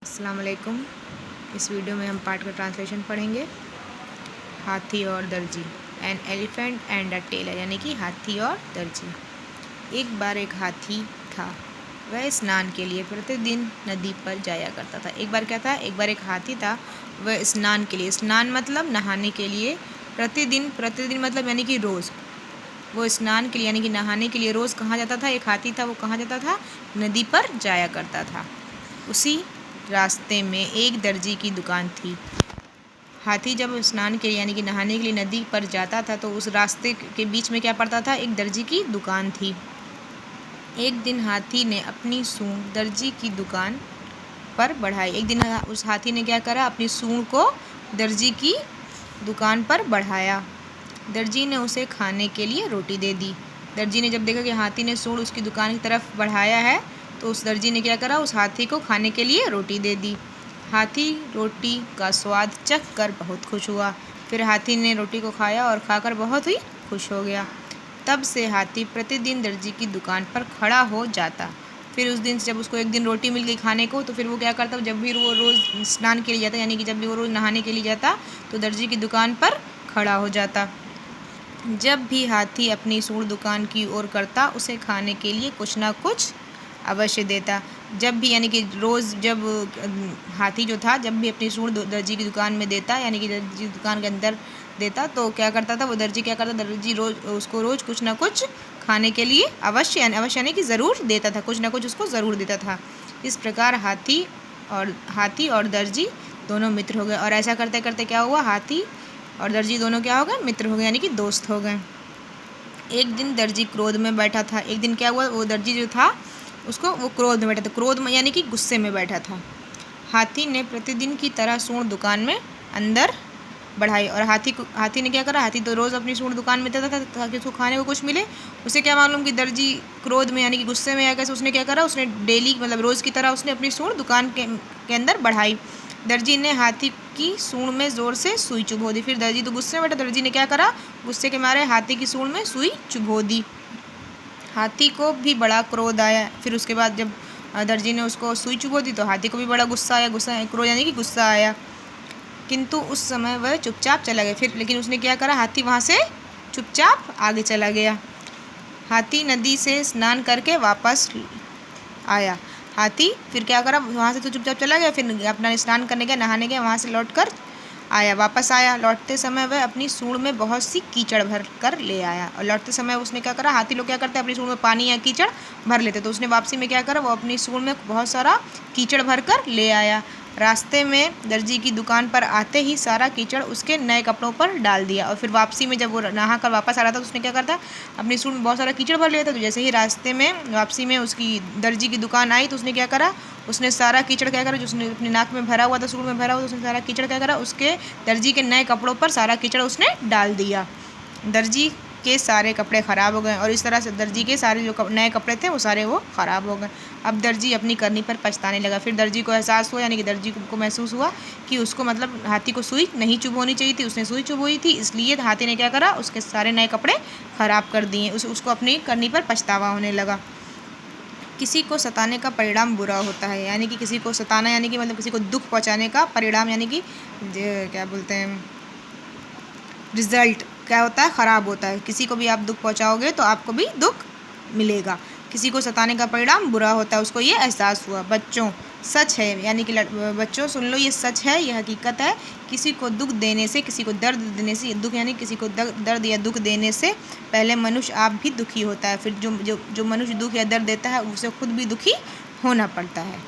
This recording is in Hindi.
अस्सलाम वालेकुम। इस वीडियो में हम पाठ का ट्रांसलेशन पढ़ेंगे। हाथी और दर्जी, an elephant and a tailor, यानी कि हाथी और दर्जी। एक बार एक हाथी था, वह स्नान के लिए प्रतिदिन नदी पर जाया करता था। एक बार क्या था? एक बार एक हाथी था, वह स्नान के लिए, स्नान मतलब नहाने के लिए, प्रतिदिन मतलब यानी कि रोज़, वो स्नान के लिए यानी कि नहाने के लिए रोज़ कहाँ जाता था? एक हाथी था, वो कहाँ जाता था? नदी पर जाया करता था। उसी रास्ते में एक दर्जी की दुकान थी। हाथी जब स्नान के लिए यानी कि नहाने के लिए नदी पर जाता था तो उस रास्ते के बीच में क्या पड़ता था? एक दर्जी की दुकान थी। एक दिन हाथी ने अपनी सूंड दर्जी की दुकान पर बढ़ाई। एक दिन उस हाथी ने क्या करा? अपनी सूंड को दर्जी की दुकान पर बढ़ाया। दर्जी ने उसे खाने के लिए रोटी दे दी। दर्जी ने जब देखा कि हाथी ने सूंड उसकी दुकान की तरफ बढ़ाया है तो उस दर्जी ने क्या करा? उस हाथी को खाने के लिए रोटी दे दी। हाथी रोटी का स्वाद चख कर बहुत खुश हुआ। फिर हाथी ने रोटी को खाया और खाकर बहुत ही खुश हो गया। तब से हाथी प्रतिदिन दर्जी की दुकान पर खड़ा हो जाता। फिर उस दिन जब उसको एक दिन रोटी मिल गई खाने को तो फिर वो क्या करता? जब भी वो रोज़ स्नान के लिए जाता, यानी कि जब भी वो रोज़ नहाने के लिए जाता तो दर्जी की दुकान पर खड़ा हो जाता। जब भी हाथी अपनी सूंड दुकान की ओर करता, उसे खाने के लिए कुछ ना कुछ अवश्य देता। जब भी यानी कि रोज़ जब हाथी जो था जब भी अपनी सूंड दर्जी की दुकान में देता, यानी कि दर्जी की दुकान के अंदर देता, तो क्या करता था? वो दर्जी क्या करता? दर्जी रोज़ कुछ ना कुछ खाने के लिए अवश्य यानी कि ज़रूर देता था, कुछ ना कुछ उसको ज़रूर देता था। इस प्रकार हाथी और दर्जी दोनों मित्र हो गए। और ऐसा करते करते क्या हुआ? हाथी और दर्जी दोनों क्या हो गए? मित्र हो गए, यानी कि दोस्त हो गए। एक दिन दर्जी क्रोध में बैठा था। एक दिन क्या हुआ? वो दर्जी जो था वो क्रोध में बैठा था। क्रोध में यानी कि गुस्से में बैठा था। हाथी ने प्रतिदिन की तरह सूंड दुकान में अंदर बढ़ाई और हाथी ने क्या करा? हाथी तो रोज़ अपनी सूंड दुकान में देता था ताकि उसको खाने को कुछ मिले। उसे क्या मालूम कि दर्जी क्रोध में यानी कि गुस्से में आकर उसने क्या करा? उसने डेली मतलब रोज़ की तरह उसने अपनी सूंड दुकान के अंदर बढ़ाई। दर्जी ने हाथी की सूंड में ज़ोर से सुई चुभो दी। फिर दर्जी तो गुस्से में बैठा, दर्जी ने क्या करा? गुस्से के मारे हाथी की सूंड में सुई चुभो दी। हाथी को भी बड़ा क्रोध आया। फिर उसके बाद जब दर्जी ने उसको सुई चुभो दी तो हाथी को भी बड़ा गुस्सा आया। क्रोध यानी कि गुस्सा आया, किंतु उस समय वह चुपचाप चला गया। फिर लेकिन उसने क्या करा? हाथी वहाँ से चुपचाप आगे चला गया। हाथी नदी से स्नान करके वापस आया। हाथी फिर क्या करा? वहाँ से तो चुपचाप चला गया, फिर अपना स्नान करने गया, नहाने गया, वहाँ से वापस आया। लौटते समय वह अपनी सूंड में बहुत सी कीचड़ भर कर ले आया। और लौटते समय उसने क्या करा? हाथी लोग क्या करते हैं? अपनी सूंड में पानी या कीचड़ भर लेते, तो उसने वापसी में क्या करा? वो अपनी सूंड में बहुत सारा कीचड़ भर कर ले आया। रास्ते में दर्जी की दुकान पर आते ही सारा कीचड़ उसके नए कपड़ों पर डाल दिया। और फिर वापसी में जब वो नहा कर वापस आ रहा था तो उसने क्या करता? अपनी सूंड में बहुत सारा कीचड़ भर लिया था। तो जैसे ही रास्ते में वापसी में उसकी दर्जी की दुकान आई तो उसने क्या करा? उसने सारा कीचड़ क्या करा? जो उसने अपनी नाक में भरा हुआ था, सूंड में भरा हुआ था, उसने सारा कीचड़ क्या करा? उसके दर्जी के नए कपड़ों पर सारा कीचड़ उसने डाल दिया। दर्जी के सारे कपड़े ख़राब हो गए और इस तरह से दर्जी के सारे जो नए कपड़े थे वो सारे वो ख़राब हो गए। अब दर्जी अपनी करनी पर पछताने लगा। फिर दर्जी को एहसास हुआ, यानी कि दर्जी को महसूस हुआ कि उसको मतलब हाथी को सुई नहीं चुभोनी चाहिए थी, उसने सुई चुभोई थी, इसलिए हाथी ने क्या करा? उसके सारे नए कपड़े ख़राब कर दिए। उसको अपनी करनी पर पछतावा होने लगा। किसी को सताने का परिणाम बुरा होता है, यानी कि किसी को सताना यानी कि मतलब किसी को दुख पहुंचाने का परिणाम यानी कि क्या बोलते हैं, रिजल्ट क्या होता है? ख़राब होता है। किसी को भी आप दुख पहुंचाओगे तो आपको भी दुख मिलेगा। किसी को सताने का परिणाम बुरा होता है, उसको ये एहसास हुआ। बच्चों, सच है, यानी कि बच्चों सुन लो, ये सच है, ये हकीकत है। किसी को दुख देने से, किसी को दर्द देने से, दुख यानी किसी को दर्द या दुख देने से पहले मनुष्य आप भी दुखी होता है। फिर जो मनुष्य दुख या दर्द देता है उसे खुद भी दुखी होना पड़ता है।